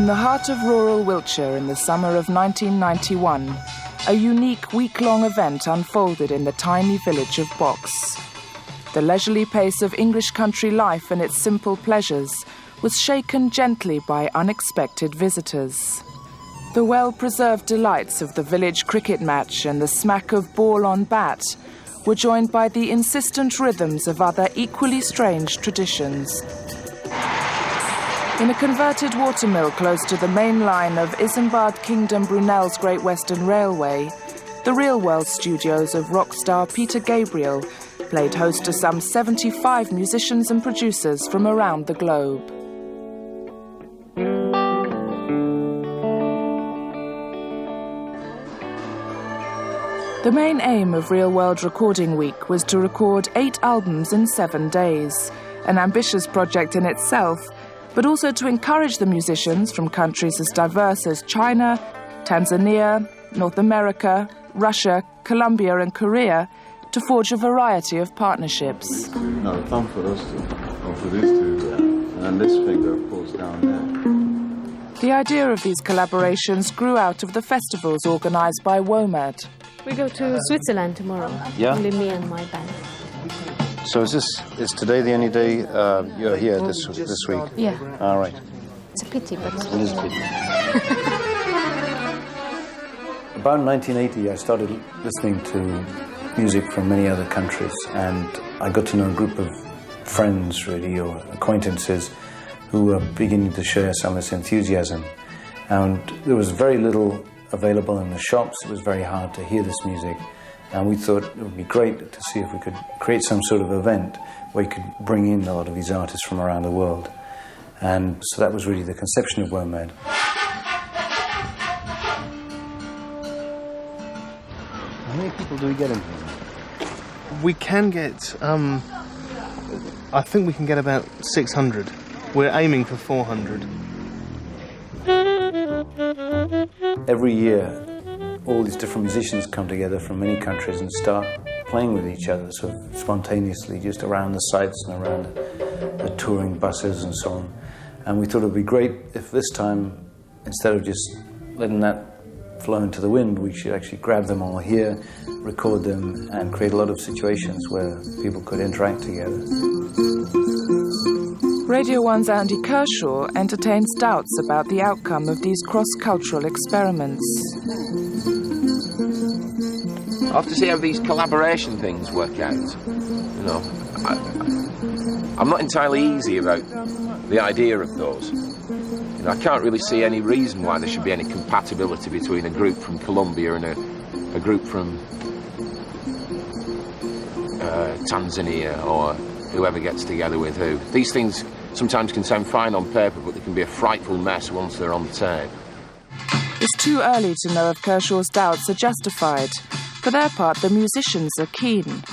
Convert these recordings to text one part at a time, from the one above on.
In the heart of rural Wiltshire in the summer of 1991, a unique week-long event unfolded in the tiny village of Box. The leisurely pace of English country life and its simple pleasures was shaken gently by unexpected visitors. The well-preserved delights of the village cricket match and the smack of ball on bat were joined by the insistent rhythms of other equally strange traditions. In a converted watermill close to the main line of Isambard Kingdom Brunel's Great Western Railway, the real-world studios of rock star Peter Gabriel played host to some 75 musicians and producers from around the globe. The main aim of Real World Recording Week was to record 8 albums in 7 days, an ambitious project in itself, but also to encourage the musicians from countries as diverse as China, Tanzania, North America, Russia, Colombia and Korea to forge a variety of partnerships. No, fun for us or for these two, and this finger pulls down there. The idea of these collaborations grew out of the festivals organised by WOMAD. We go to Switzerland tomorrow. Yeah? Only me and my band. So is today the only day you're here this week? Yeah. All right. It's a pity, but... It is a pity. About 1980, I started listening to music from many other countries, and I got to know a group of friends, really, or acquaintances, who were beginning to share some of this enthusiasm. And there was very little available in the shops. It was very hard to hear this music. And we thought it would be great to see if we could create some sort of event where we could bring in a lot of these artists from around the world. And so that was really the conception of WOMAD. How many people do we get in here? We can get, I think we can get about 600. We're aiming for 400. Every year, all these different musicians come together from many countries and start playing with each other, sort of spontaneously, just around the sites and around the touring buses and so on. And we thought it would be great if this time, instead of just letting that flow into the wind, we should actually grab them all here, record them, and create a lot of situations where people could interact together. Radio 1's Andy Kershaw entertains doubts about the outcome of these cross-cultural experiments. I have to see how these collaboration things work out. You know, I'm not entirely easy about the idea of those. You know, I can't really see any reason why there should be any compatibility between a group from Colombia and a group from Tanzania, or whoever gets together with who. These things sometimes can sound fine on paper, but they can be a frightful mess once they're on tape. It's too early to know if Kershaw's doubts are justified. For their part, the musicians are keen.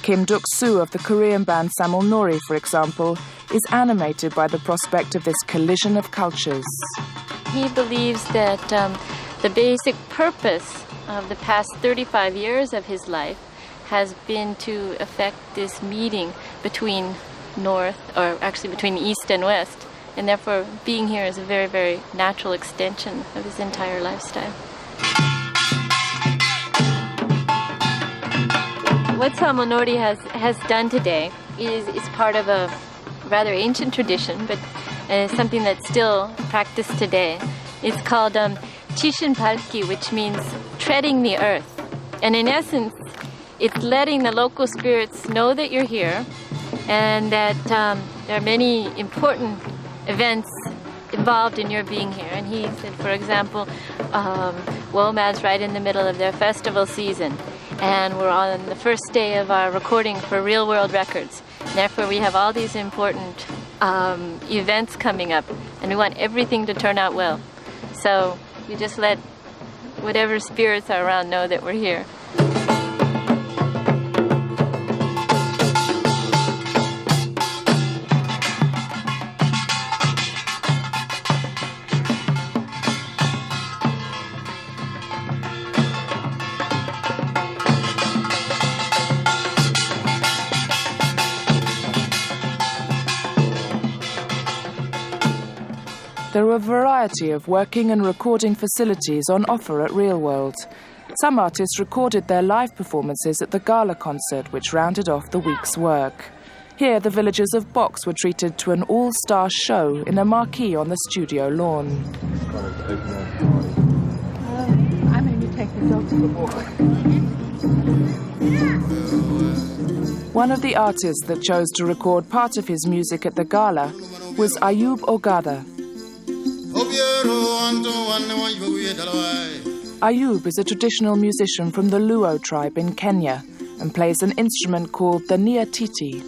Kim Duk-soo of the Korean band Samul Nori, for example, is animated by the prospect of this collision of cultures. He believes that the basic purpose of the past 35 years of his life has been to effect this meeting between between East and West, and therefore being here is a very, very natural extension of his entire lifestyle. What Samul Nori has done today is part of a rather ancient tradition, but something that's still practiced today. It's called Chishin Palki, which means treading the earth. And in essence, it's letting the local spirits know that you're here and that there are many important events involved in your being here. And he said, for example, WOMAD's right in the middle of their festival season, and we're on the first day of our recording for Real World Records. Therefore, we have all these important events coming up, and we want everything to turn out well. So we just let whatever spirits are around know that we're here. There are a variety of working and recording facilities on offer at Real World. Some artists recorded their live performances at the gala concert, which rounded off the week's work. Here, the villagers of Box were treated to an all-star show in a marquee on the studio lawn. I made me take the dog to the walk. One of the artists that chose to record part of his music at the gala was Ayub Ogada. Ayub is a traditional musician from the Luo tribe in Kenya and plays an instrument called the niatiti.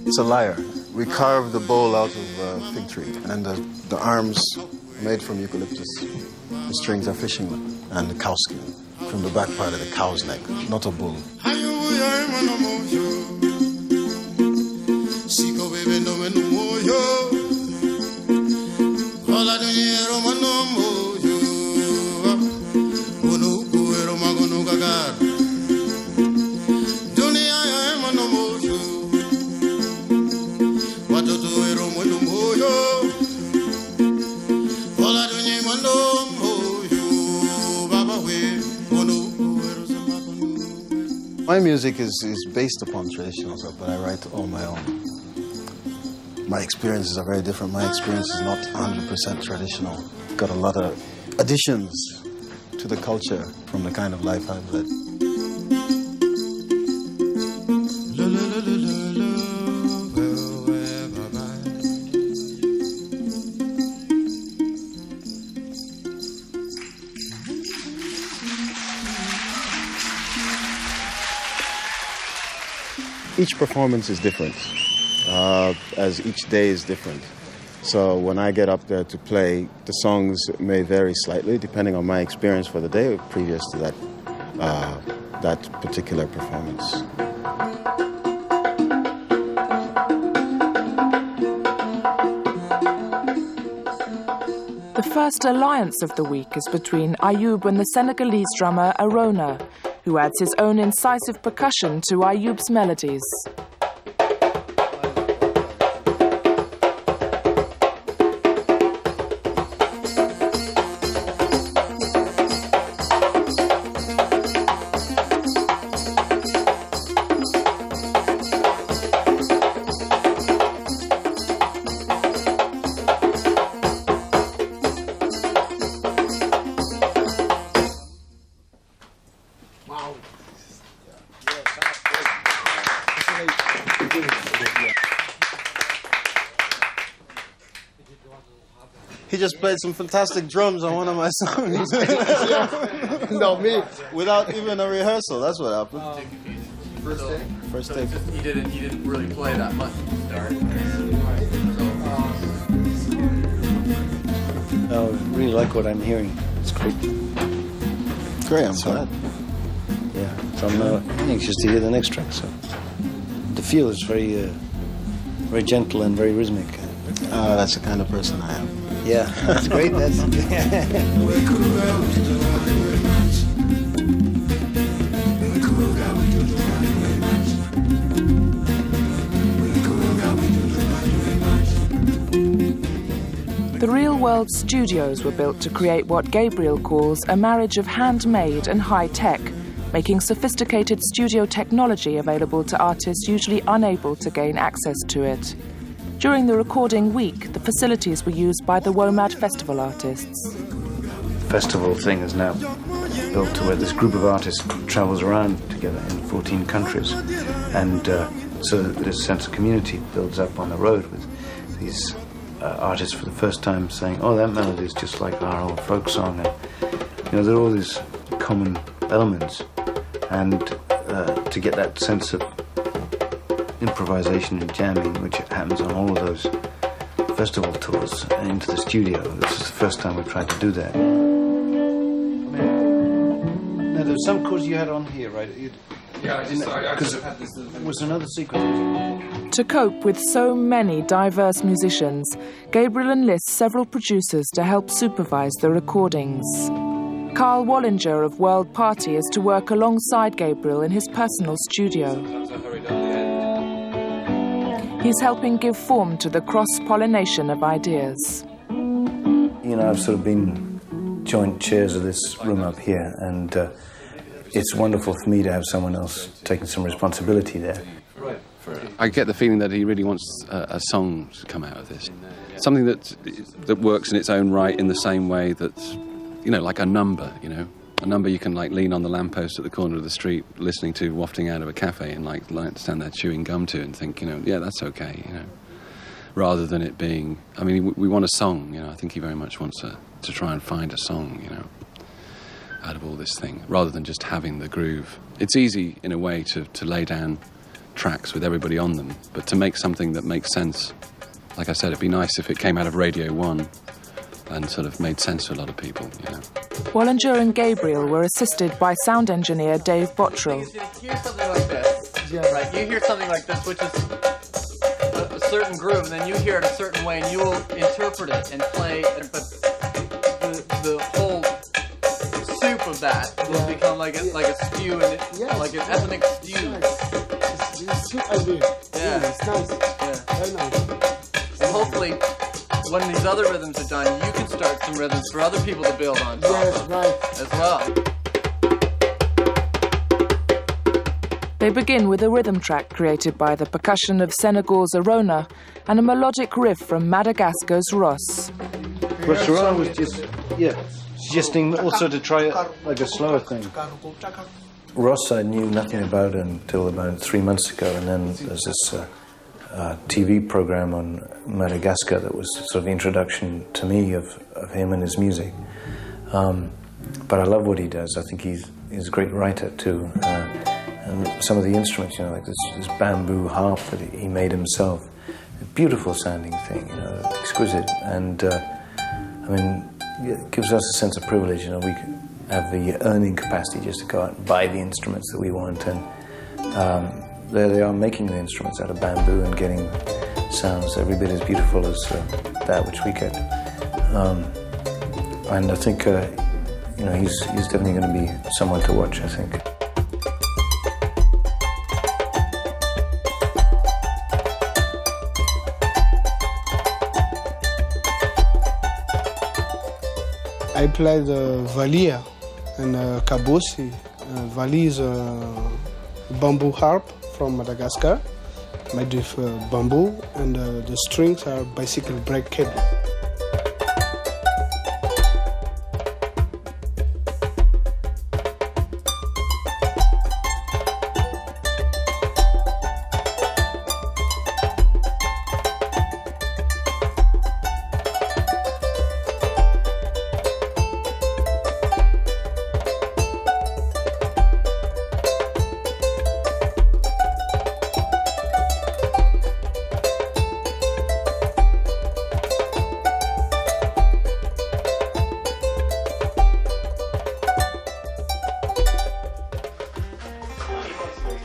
It's a lyre. We carved the bowl out of a fig tree, and the arms made from eucalyptus. The strings are fishing line, and the cow skin from the back part of the cow's neck, not a bull. My music is based upon traditional stuff, but I write all my own. My experiences are very different. My experience is not 100% traditional. Got a lot of additions to the culture from the kind of life I've led. Each performance is different, as each day is different. So when I get up there to play, the songs may vary slightly depending on my experience for the day previous to that particular performance. The first alliance of the week is between Ayub and the Senegalese drummer Arona, who adds his own incisive percussion to Ayub's melodies. He just played some fantastic drums on one of my songs. No, me. Without even a rehearsal. That's what happened. First take. He didn't really play that much to start. I really like what I'm hearing. It's great. Great, I'm glad. Yeah, so I'm anxious to hear the next track. So the feel is very gentle and very rhythmic. That's the kind of person I am. Yeah, that's great. That's The Real World studios were built to create what Gabriel calls a marriage of handmade and high-tech, making sophisticated studio technology available to artists usually unable to gain access to it. During the recording week, the facilities were used by the WOMAD festival artists. The festival thing is now built to where this group of artists travels around together in 14 countries. And so this sense of community builds up on the road with these artists for the first time saying, oh, that melody is just like our old folk song. And, there are all these common elements. And to get that sense of improvisation and jamming, which happens on all of those festival tours, into the studio. This is the first time we've tried to do that. Now, there's some chords you had on here, right? Because was another secret. To cope with so many diverse musicians, Gabriel enlists several producers to help supervise the recordings. Carl Wallinger of World Party is to work alongside Gabriel in his personal studio. He's helping give form to the cross-pollination of ideas. You know, I've sort of been joint chairs of this room up here, and it's wonderful for me to have someone else taking some responsibility there. I get the feeling that he really wants a song to come out of this. Something that works in its own right in the same way that, you know, like a number, you know. A number you can, like, lean on the lamppost at the corner of the street listening to wafting out of a cafe and, like stand there chewing gum to and think, you know, yeah, that's okay, you know. Rather than it being... I mean, we want a song, you know. I think he very much wants to try and find a song, you know, out of all this thing, rather than just having the groove. It's easy, in a way, to lay down tracks with everybody on them, but to make something that makes sense, like I said, it'd be nice if it came out of Radio 1 and sort of made sense to a lot of people, you know. Wallinger and Gabriel were assisted by sound engineer Dave Bottrell. You hear something like this, right? You hear something like this, which is a certain groove, and then you hear it a certain way, and you will interpret it and play, but the whole soup of that will become like a stew, and like an ethnic stew. It's good idea. Yeah, it's nice. Yeah, very nice. And hopefully, when these other rhythms are done, you can start some rhythms for other people to build on top of right. as well. They begin with a rhythm track created by the percussion of Senegal's Arona and a melodic riff from Madagascar's Ross. But Arona was just, suggesting also to try like a slower thing. Ross I knew nothing about until about 3 months ago, and then there's this TV program on Madagascar that was sort of the introduction to me of him and his music. But I love what he does. I think he's a great writer too. And some of the instruments, you know, like this bamboo harp that he made himself, a beautiful sounding thing, you know, exquisite. And I mean, it gives us a sense of privilege, you know. We have the earning capacity just to go out and buy the instruments that we want, and there they are making the instruments out of bamboo and getting sounds every bit as beautiful as that which we get. And I think, you know, he's definitely going to be someone to watch, I think. I played Valia and Kabosi. Valia is a bamboo harp from Madagascar, made with bamboo, and the strings are basically break cable.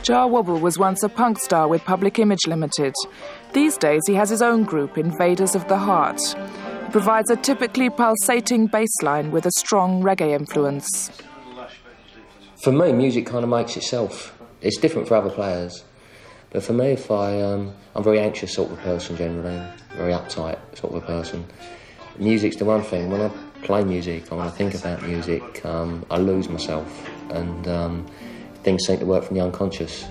Jar Wobble was once a punk star with Public Image Limited. These days he has his own group, Invaders of the Heart. He provides a typically pulsating bass line with a strong reggae influence. For me, music kind of makes itself. It's different for other players. But for me, I'm a very anxious sort of person generally, very uptight sort of a person. Music's the one thing. When I play music, or when I think about music, I lose myself, and things seem to work from the unconscious.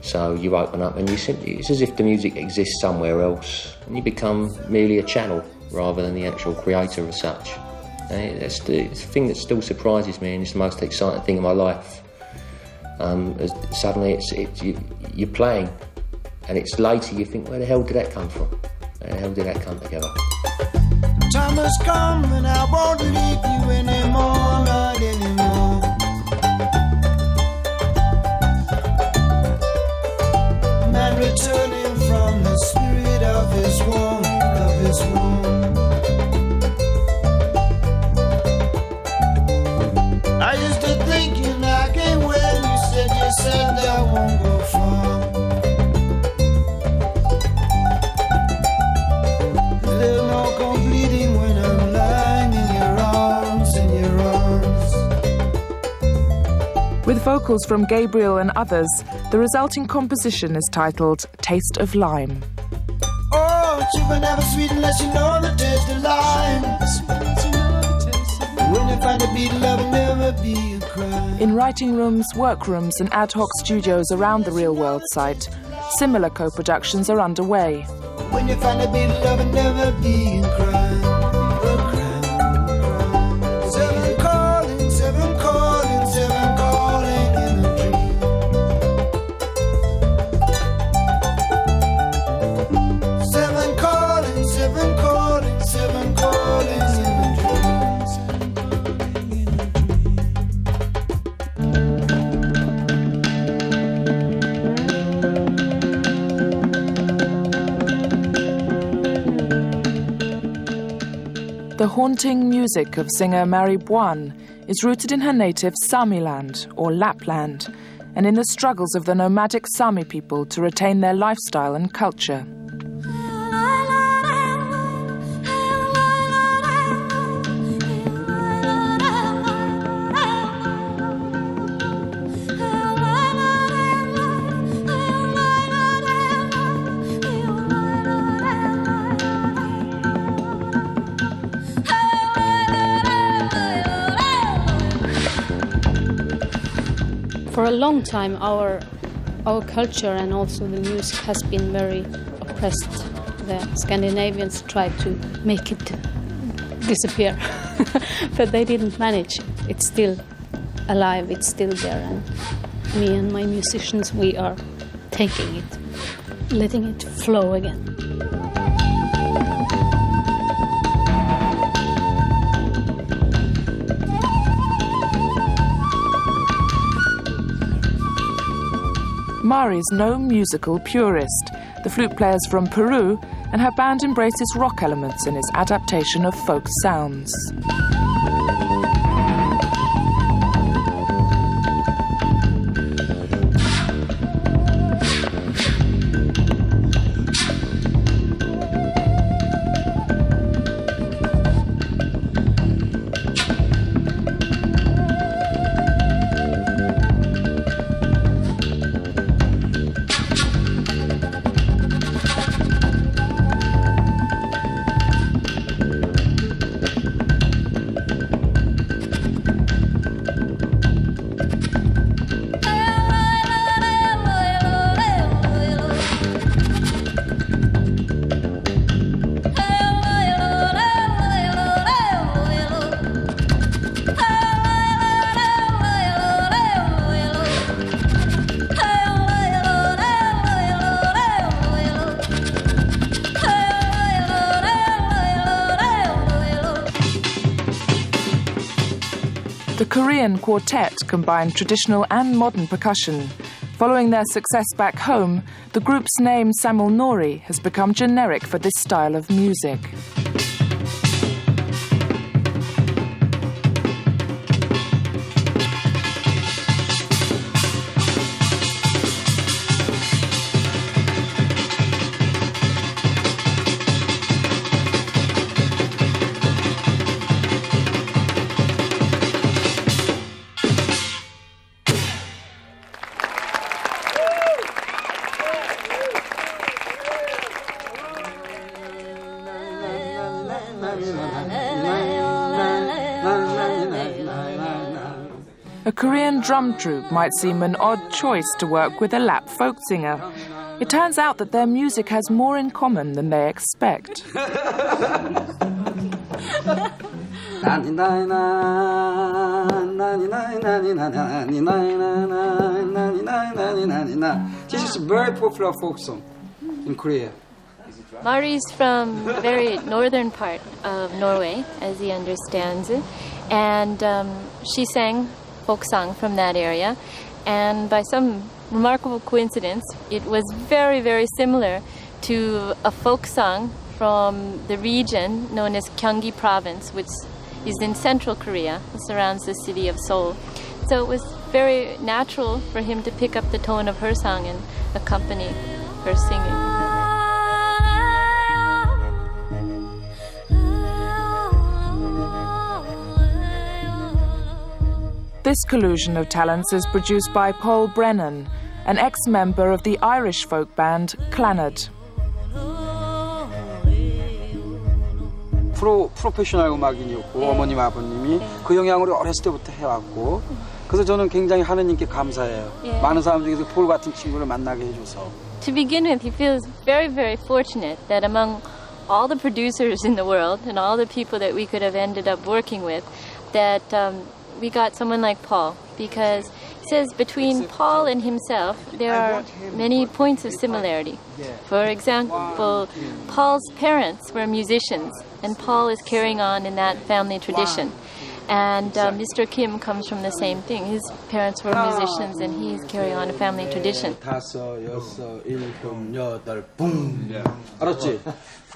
So you open up and it's as if the music exists somewhere else, and you become merely a channel rather than the actual creator as such. And it's the thing that still surprises me, and it's the most exciting thing in my life. Suddenly you're playing, and it's later you think, where the hell did that come from? Where the hell did that come together? Time has come and I won't leave you anymore, not anymore. Man returning from the spirit of his womb, I used to think you knocking when you said you sent the vocals from Gabriel and others, the resulting composition is titled Taste of Lime. Oh, you can never sweet unless you know the taste of lime. When you find a beat, love will never be a crime. In writing rooms, workrooms and ad hoc studios around the Real World site, similar co-productions are underway. When you find a beat, love will never be a crime. Seven calling, seven calling, seven calling in a dream. Seven calling, seven calling, seven calling in a dream. The haunting music of singer Mary Buan is rooted in her native Sami land, or Lapland, and in the struggles of the nomadic Sami people to retain their lifestyle and culture. For a long time, our culture and also the music has been very oppressed. The Scandinavians tried to make it disappear, but they didn't manage. It's still alive, it's still there, and me and my musicians, we are taking it, letting it flow again. Mari's no musical purist. The flute player's from Peru, and her band embraces rock elements in its adaptation of folk sounds. The Korean quartet combined traditional and modern percussion. Following their success back home, the group's name Samulnori has become generic for this style of music. A Korean drum troupe might seem an odd choice to work with a Lap folk singer. It turns out that their music has more in common than they expect. This is a very popular folk song in Korea. Mari's from the very northern part of Norway, as he understands it, and she sang folk song from that area, and by some remarkable coincidence, it was very, very similar to a folk song from the region known as Gyeonggi Province, which is in central Korea. It surrounds the city of Seoul. So it was very natural for him to pick up the tone of her song and accompany her singing. This collusion of talents is produced by Pol Brennan, an ex-member of the Irish folk band Clannad. 프로페셔널 음악인이었고 어머님 아버님이 그 영향으로 어렸을 때부터 해왔고 그래서 저는 굉장히 하느님께 감사해요. 많은 사람 중에서 폴 같은 친구를 만나게 해줘서. To begin with, he feels very, very fortunate that among all the producers in the world and all the people that we could have ended up working with, that we got someone like Paul, because he says between Paul and himself there are many points of similarity. For example, Paul's parents were musicians, and Paul is carrying on in that family tradition. And Mr. Kim comes from the same thing. His parents were musicians, and he's carrying on a family tradition. 다섯, 여섯, 일곱, 여덟, 뿡. 알았지?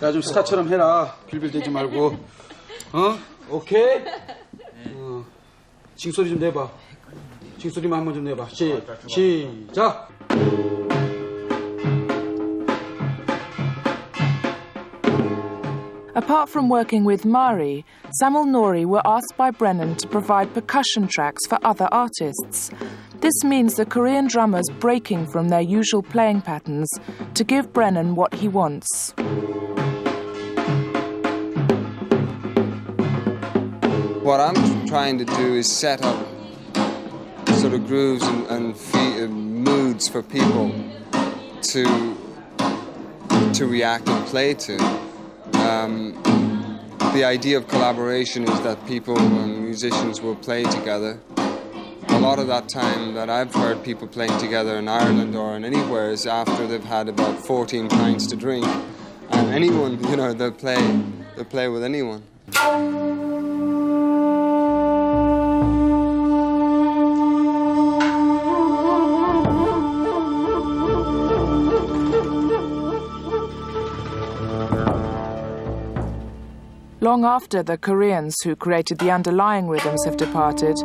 야, 좀 스타처럼 해라. 빌빌대지 말고. 어? 오케이? 징소리 좀 내봐. 징소리만 한번 좀 내봐. 시작! Apart from working with Mari, Samuel Nori were asked by Brennan to provide percussion tracks for other artists. This means the Korean drummers breaking from their usual playing patterns to give Brennan what he wants. What I'm trying to do is set up sort of grooves and moods for people to react and play to. The idea of collaboration is that people and musicians will play together. A lot of that time that I've heard people playing together in Ireland or in anywhere is after they've had about 14 pints to drink. And anyone, you know, they'll play with anyone. Long after the Koreans who created the underlying rhythms have departed,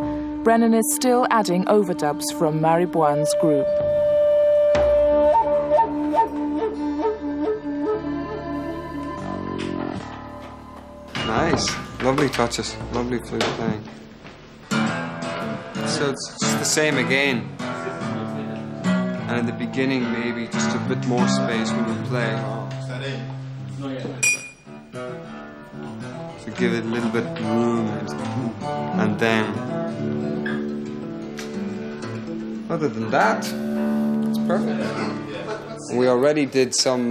Brennan is still adding overdubs from Mari Boine's group. Nice, lovely touches, lovely flute playing. So it's just the same again. And in the beginning maybe just a bit more space when you play. So give it a little bit of room and then other than that, it's perfect. We already did some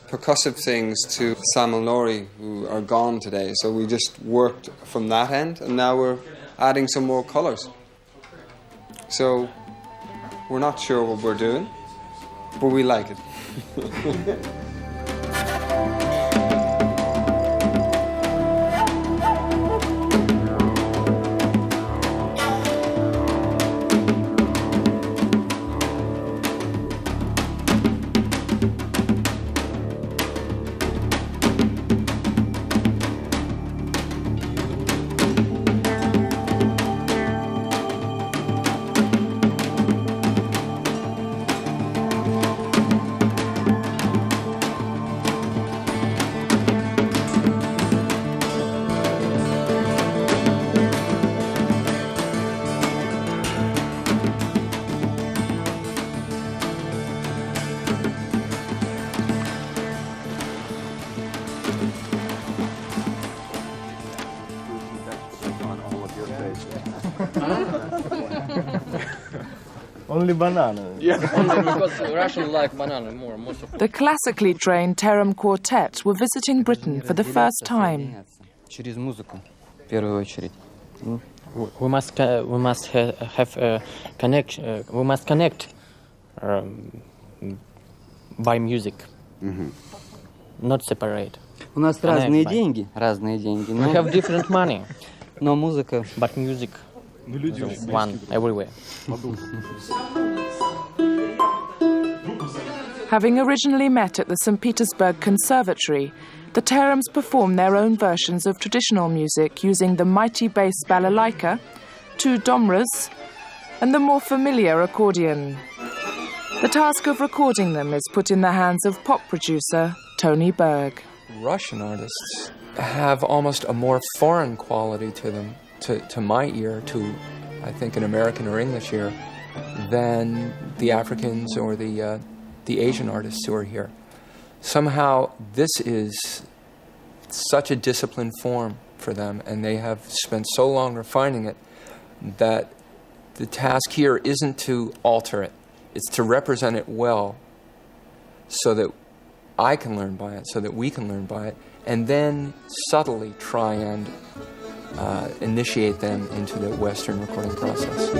percussive things to Samuel Nori, who are gone today, so we just worked from that end, and now we're adding some more colours. So we're not sure what we're doing, but we like it. Only banana. Yeah, only because Russians like banana more. Most of The classically trained Taram Quartet were visiting Britain for the first time. Через музыку, в первую очередь. We must have a connection. We must connect by music, not separate. У нас разные деньги. We have different money, но музыка. but music is one everywhere. Having originally met at the St. Petersburg Conservatory, the Terams perform their own versions of traditional music using the mighty bass balalaika, two domras, and the more familiar accordion. The task of recording them is put in the hands of pop producer Tony Berg. Russian artists have almost a more foreign quality to them. to my ear, to I think an American or English ear, than the Africans or the Asian artists who are here. Somehow this is such a disciplined form for them, and they have spent so long refining it, that the task here isn't to alter it, it's to represent it well so that I can learn by it, so that we can learn by it, and then subtly try and initiate them into the Western recording process.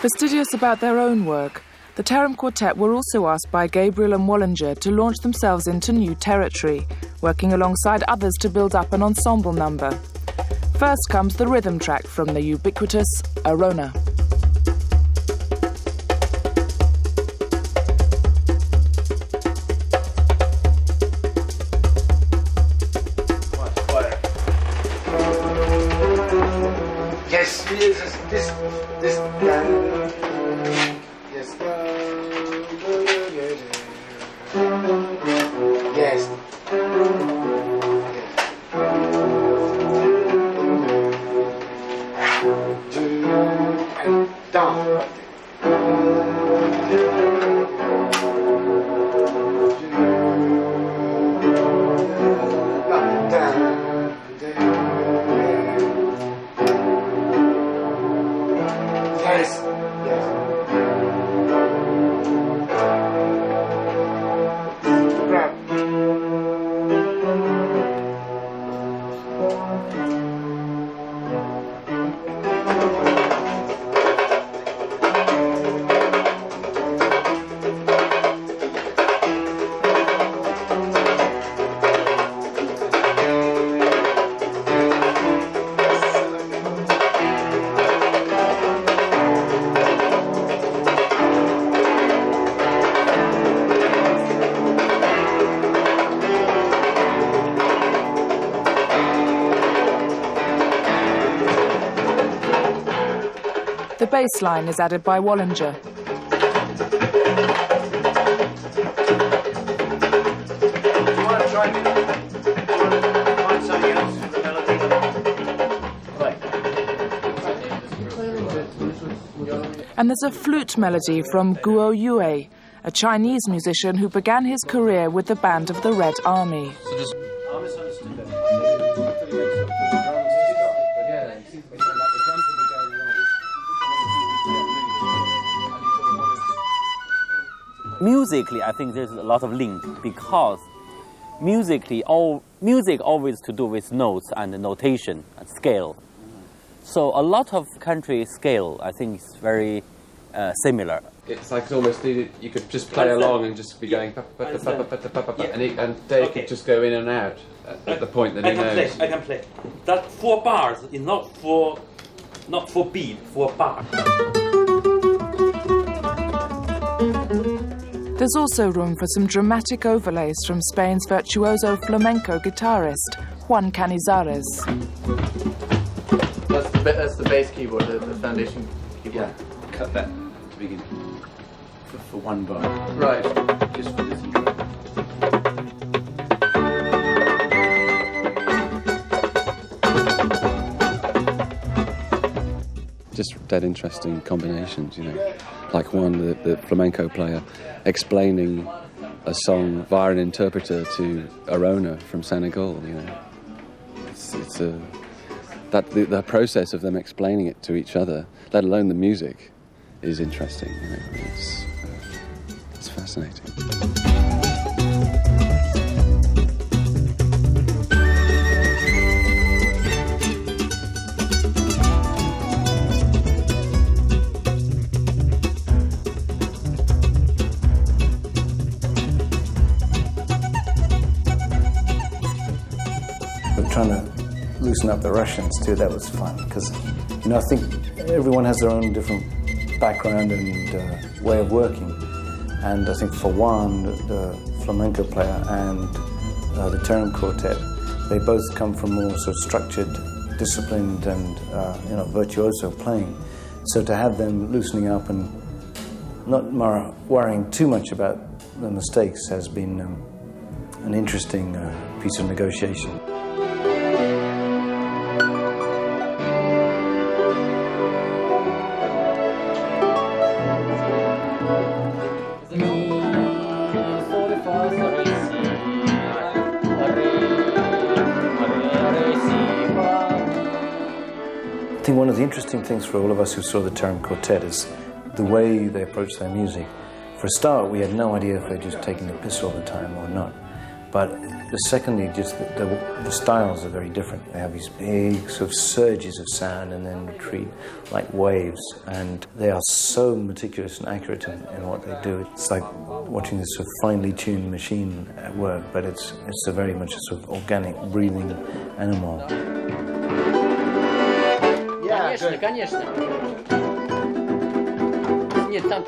Fastidious about their own work, the Taram Quartet were also asked by Gabriel and Wallinger to launch themselves into new territory, working alongside others to build up an ensemble number. First comes the rhythm track from the ubiquitous Arona. Yes, this. Yes. Yes. Down. The bass line is added by Wallinger. And there's a flute melody from Guo Yue, a Chinese musician who began his career with the band of the Red Army. Musically, I think there's a lot of link, because musically, music always to do with notes and notation and scale. So a lot of country scale, I think, is very similar. It's like almost you could just play along and just be going, and Dave could just go in and out at the point that he knows. I can play. That 4 bars is not 4 beat, 4 bars. There's also room for some dramatic overlays from Spain's virtuoso flamenco guitarist, Juan Canizares. That's the bass keyboard, the foundation keyboard. Yeah, cut that to begin for 1 bar. Right. Just for this intro. Just dead interesting combinations, you know. Like the flamenco player explaining a song via an interpreter to Arona from Senegal, you know. the process of them explaining it to each other, let alone the music, is interesting. You know? It's fascinating. Trying to loosen up the Russians too, that was fun, because I think everyone has their own different background and way of working, and I think for one, the flamenco player and the Taram quartet, they both come from more sort of structured, disciplined and virtuoso playing, so to have them loosening up and not worrying too much about the mistakes has been an interesting piece of negotiation. I think one of the interesting things for all of us who saw the Taram Quartet is the way they approach their music. For a start, we had no idea if they're just taking the piss all the time or not. But secondly, just the styles are very different. They have these big sort of surges of sound and then retreat like waves. And they are so meticulous and accurate in what they do. It's like watching this sort of finely tuned machine at work, but it's a very much a sort of organic, breathing animal. Конечно, конечно. Нет, там.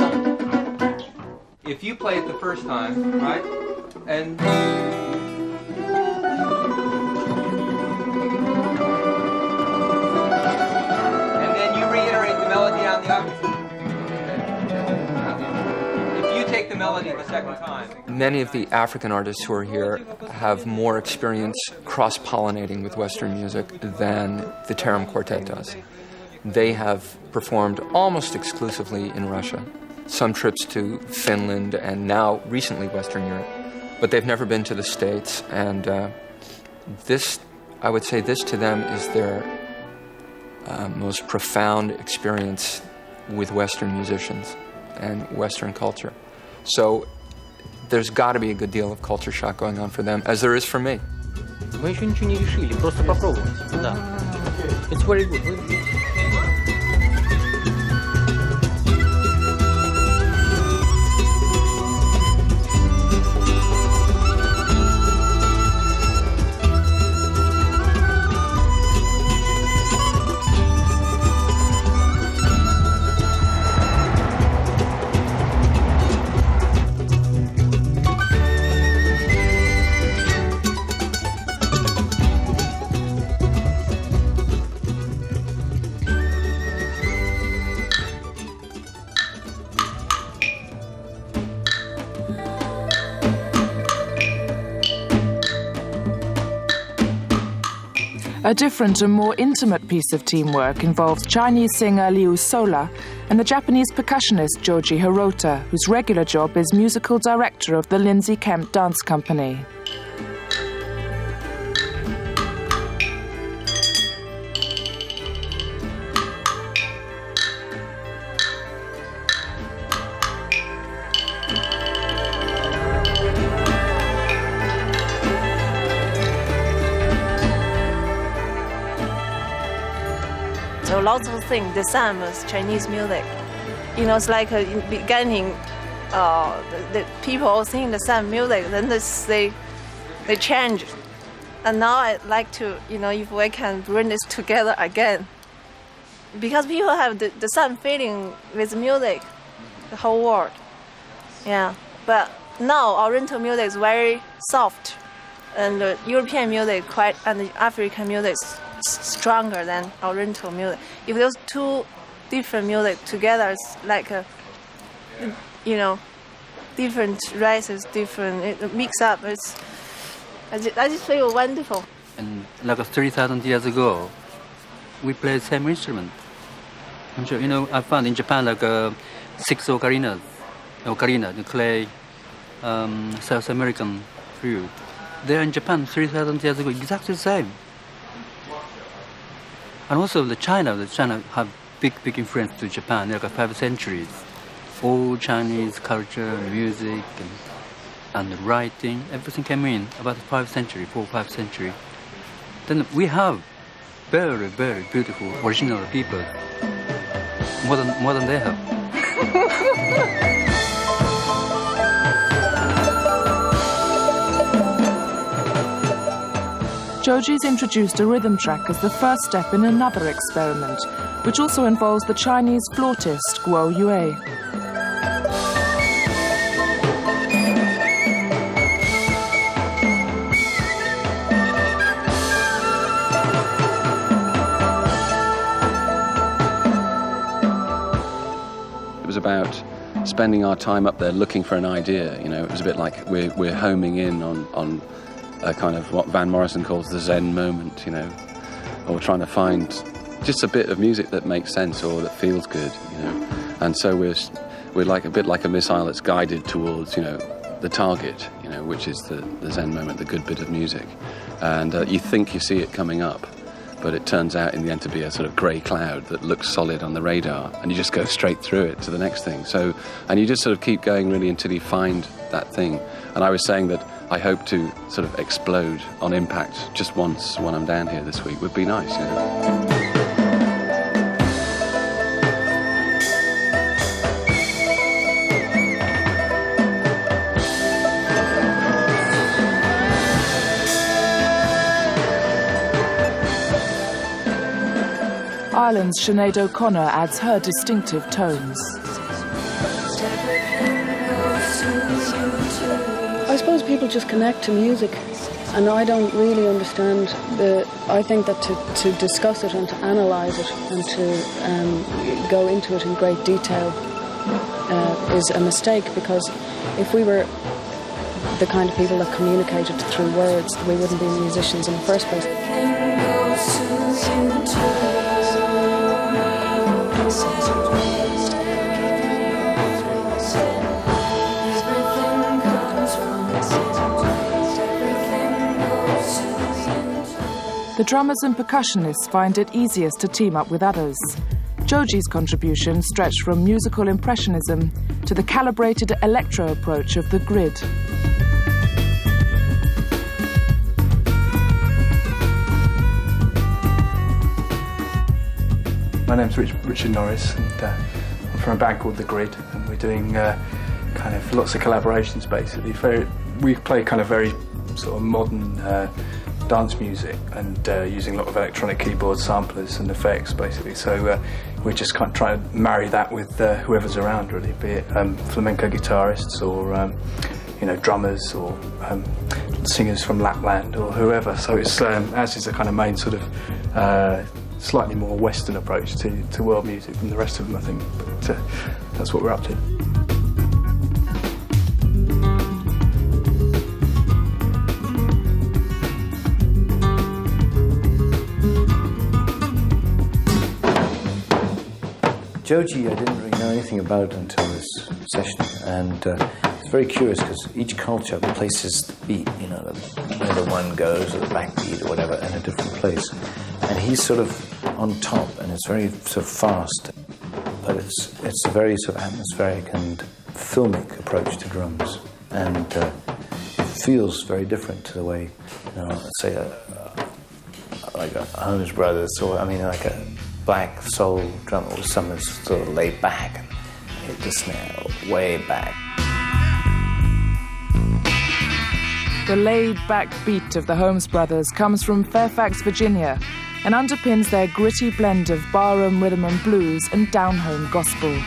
If you play it the first time, right, and then you reiterate the melody on the octave. If you take the melody the second time. Many of the African artists who are here have more experience cross-pollinating with Western music than the Taram Quartet does. They have performed almost exclusively in Russia, some trips to Finland and now recently Western Europe, but they've never been to the States, and I would say this to them is their most profound experience with Western musicians and Western culture. So there's got to be a good deal of culture shock going on for them, as there is for me. Мы еще ничего не решили, просто попробовать. Да. It's very good. Very good. A different and more intimate piece of teamwork involves Chinese singer Liu Sola and the Japanese percussionist Joji Hirota, whose regular job is musical director of the Lindsay Kemp Dance Company. So lots of things. The same as Chinese music. It's like in the beginning, the people sing the same music, then they change. And now I'd like to, if we can bring this together again. Because people have the same feeling with music, the whole world. Yeah. But now Oriental music is very soft, and the European music and the African music is stronger than Oriental music. If those two different music together, it's like different races, it mix up. I just feel wonderful. And like 3,000 years ago, we played the same instrument. I found in Japan 6 ocarinas, the clay South American flute. There in Japan 3,000 years ago, exactly the same. And also the China have big influence to Japan, like 5 centuries. All Chinese culture, music, and writing, everything came in about 5 centuries, 4 or 5 centuries. Then we have very, very beautiful original people, more than they have. Joji's introduced a rhythm track as the first step in another experiment, which also involves the Chinese flautist Guo Yue. It was about spending our time up there looking for an idea. You know, it was a bit like we're homing in on a kind of what Van Morrison calls the Zen moment, you know, or trying to find just a bit of music that makes sense or that feels good, you know. And so we're like a bit like a missile that's guided towards, you know, the target, you know, which is the Zen moment, the good bit of music. And you think you see it coming up, but it turns out in the end to be a sort of grey cloud that looks solid on the radar, and you just go straight through it to the next thing. So, and you just sort of keep going really until you find that thing. And I was saying that I hope to sort of explode on impact just once when I'm down here this week would be nice, you know. Ireland's Sinead O'Connor adds her distinctive tones. I suppose people just connect to music, and I don't really understand I think that to discuss it and to analyse it and to go into it in great detail is a mistake, because if we were the kind of people that communicated through words, we wouldn't be musicians in the first place. The drummers and percussionists find it easiest to team up with others. Joji's contribution stretched from musical impressionism to the calibrated electro approach of the grid. My name's Richard Norris, and I'm from a band called The Grid, and we're doing kind of lots of collaborations basically. We play kind of very sort of modern dance music, and using a lot of electronic keyboard samplers and effects basically. So we're just kind of trying to marry that with whoever's around, really, be it flamenco guitarists or you know, drummers or singers from Lapland or whoever. So it's as is a kind of main sort of slightly more Western approach to world music than the rest of them, I think. But that's what we're up to. Joji I didn't really know anything about until this session, and it's very curious because each culture places the beat, you know, where the one goes or the backbeat or whatever, in a different place. And he's sort of on top, and it's very sort of fast, but it's a very sort of atmospheric and filmic approach to drums, and it feels very different to the way, you know, say like a Holmes Brothers, or I mean like a black soul drummer with someone sort of laid back and hit the snare way back. The laid-back beat of the Holmes Brothers comes from Fairfax, Virginia, and underpins their gritty blend of barroom rhythm and blues and down-home gospel.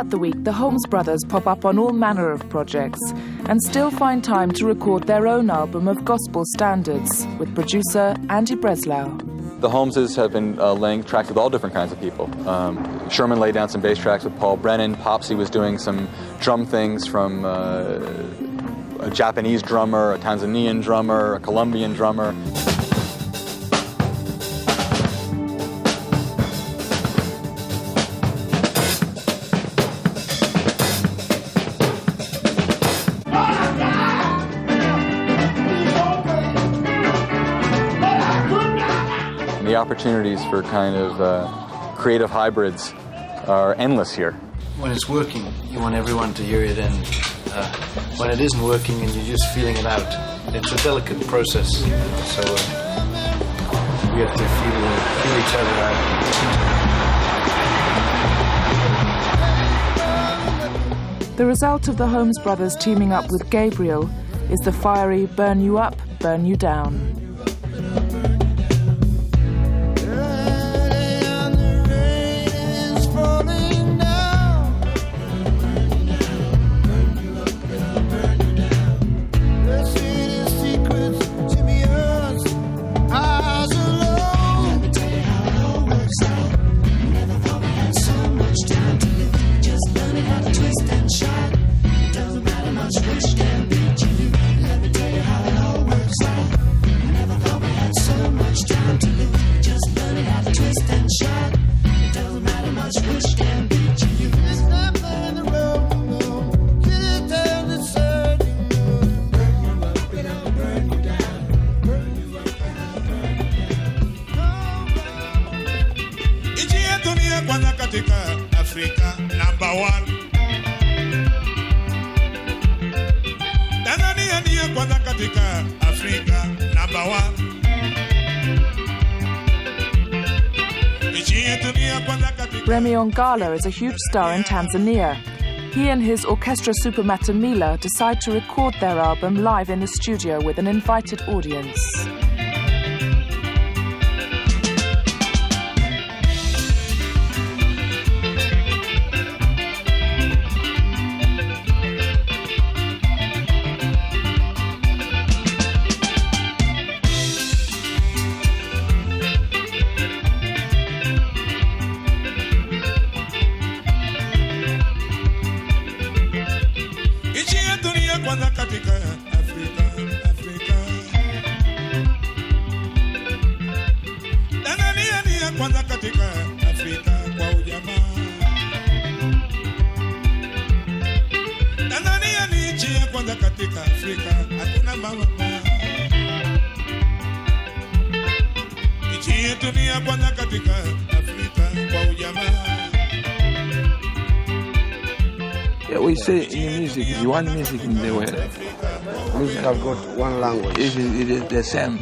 Throughout the week, the Holmes brothers pop up on all manner of projects and still find time to record their own album of gospel standards with producer Andy Breslau. The Holmeses have been laying tracks with all different kinds of people. Sherman laid down some bass tracks with Paul Brennan. Popsy was doing some drum things from a Japanese drummer, a Tanzanian drummer, a Colombian drummer. The opportunities for kind of creative hybrids are endless here. When it's working, you want everyone to hear it, and when it isn't working and you're just feeling it out, it's a delicate process. So we have to feel each other out. The result of the Holmes brothers teaming up with Gabriel is the fiery Burn You Up, Burn You Down. Africa #1. Tanzania ndiye kwanza katika Afrika #1. Remy Ongala is a huge star in Tanzania. He and his orchestra Super Matamila decide to record their album live in the studio with an invited audience. Yeah, we say in music is one music in the world. Music have got one language. It is the same.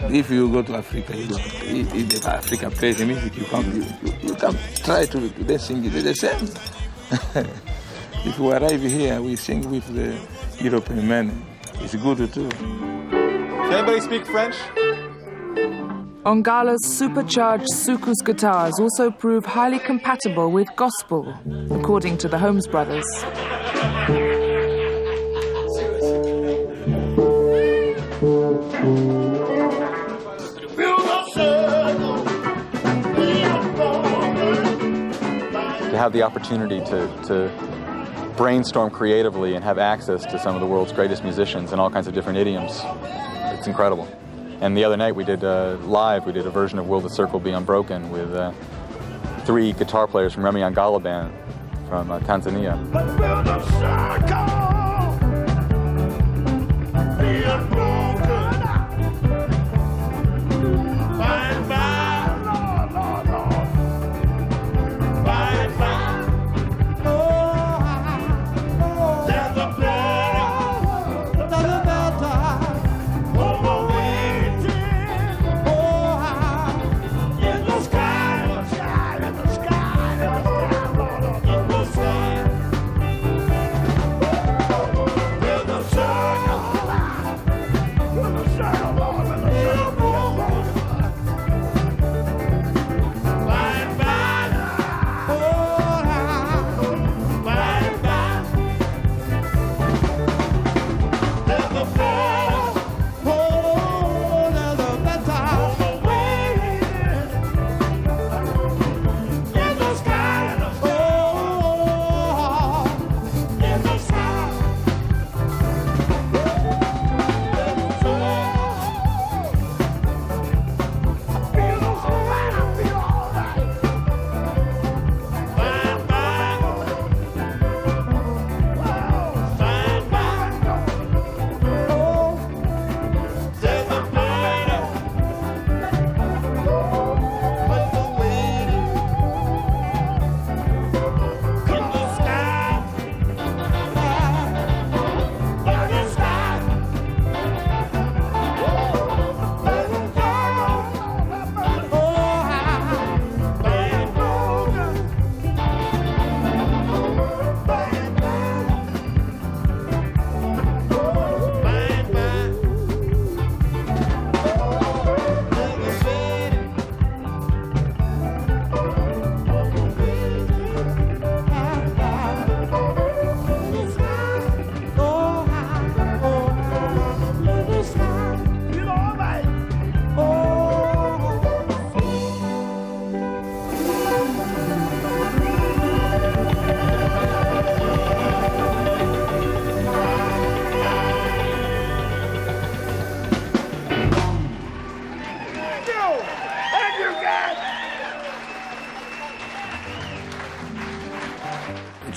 If you go to Africa, if Africa plays the music, you can try to sing it. It's the same. If we arrive here, we sing with the European men. It's good too. Does anybody speak French? Ongala's supercharged soukous guitars also prove highly compatible with gospel, according to the Holmes brothers. To have the opportunity to brainstorm creatively and have access to some of the world's greatest musicians in all kinds of different idioms, it's incredible. And the other night we did a version of Will the Circle Be Unbroken with 3 guitar players from Remy Ongala Band from Tanzania.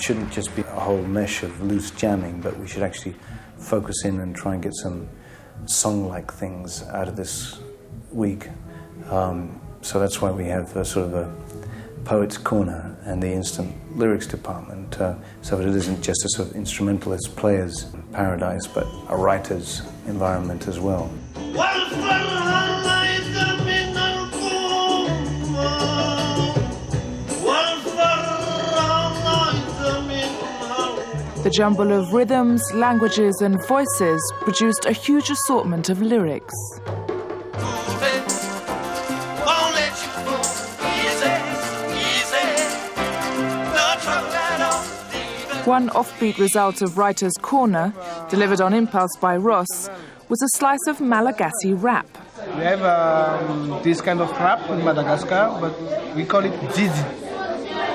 shouldn't just be a whole mesh of loose jamming, but we should actually focus in and try and get some song-like things out of this week. So that's why we have sort of a poet's corner and the instant lyrics department, so that it isn't just a sort of instrumentalist player's paradise, but a writer's environment as well. The jumble of rhythms, languages and voices produced a huge assortment of lyrics. One offbeat result of Writer's Corner, delivered on impulse by Ross, was a slice of Malagasy rap. We have this kind of rap in Madagascar, but we call it zizi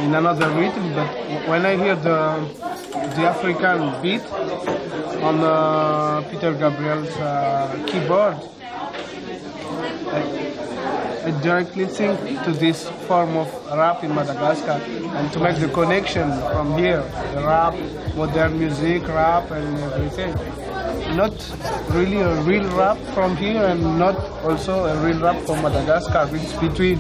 in another rhythm. But when I hear the African beat on Peter Gabriel's keyboard, I directly think to this form of rap in Madagascar, and to make the connection from here, the rap, modern music, rap and everything. Not really a real rap from here and not also a real rap from Madagascar, it's between.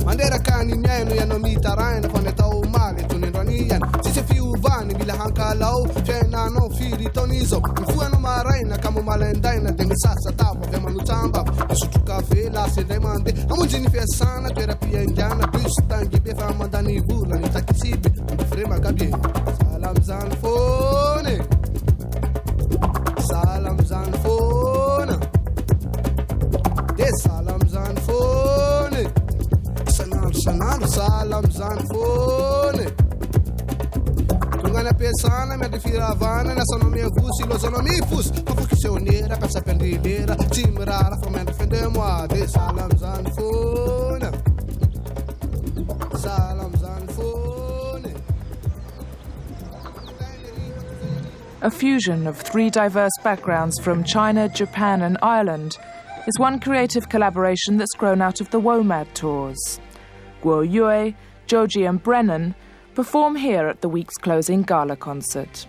Mandera kani miaino ya no mitaraina paneta o male tunendanian sisi fiu vani bila hankalau chena no firi tonizo mfua no maraina kama malendaina dengi sasa tapo vya manutamba sutuka fela se demande amunjini fesana terapia indiana dustangi be fa mandani vula nitakisibe frema gabie salam zanfone salam zanfona de salam zanfone sanal salam zanfone tungana pesana me defiravana na sono me vusi lo sono mi fus papo que seonera pensa pendileira timrara from defender moi de salam zanfone salam zanfone. A fusion of three diverse backgrounds from China, Japan and Ireland is one creative collaboration that's grown out of the WOMAD tours. Guo Yue, Joji and Brennan perform here at the week's closing gala concert.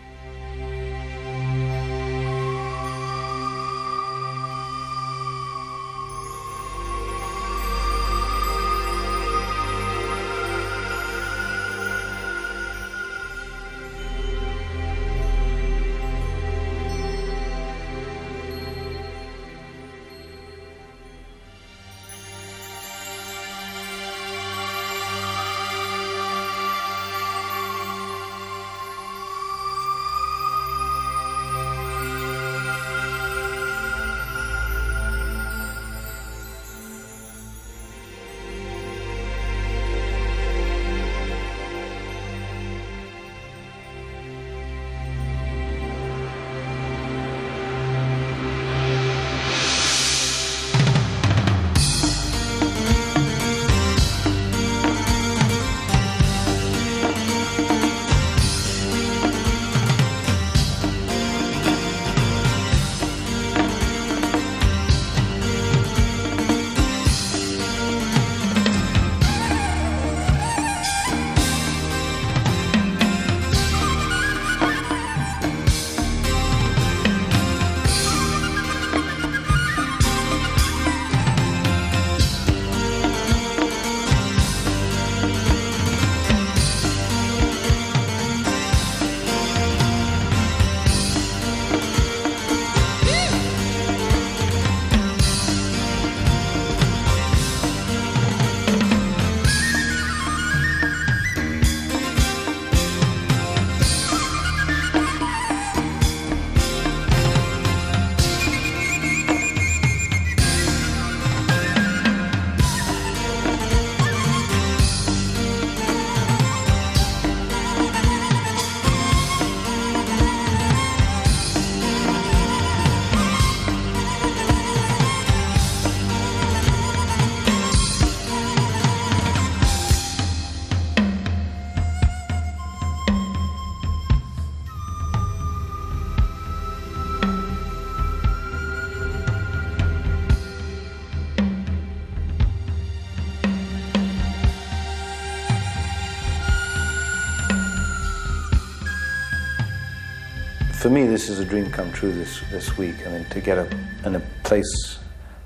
For me, this is a dream come true this week. I mean, to get in a place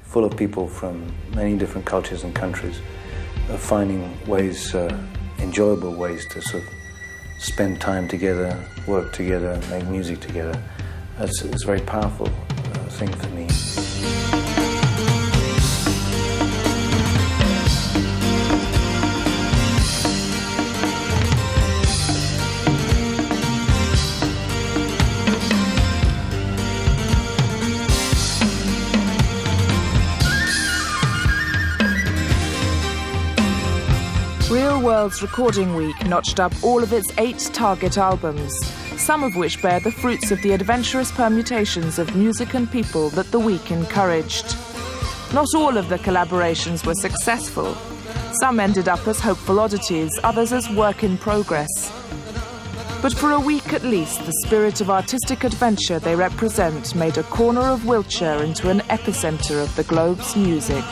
full of people from many different cultures and countries, finding ways, enjoyable ways to sort of spend time together, work together, make music together. It's a very powerful thing for me. Real World's Recording Week notched up all of its 8 target albums, some of which bear the fruits of the adventurous permutations of music and people that the week encouraged. Not all of the collaborations were successful. Some ended up as hopeful oddities, others as work in progress. But for a week at least, the spirit of artistic adventure they represent made a corner of Wiltshire into an epicenter of the globe's music.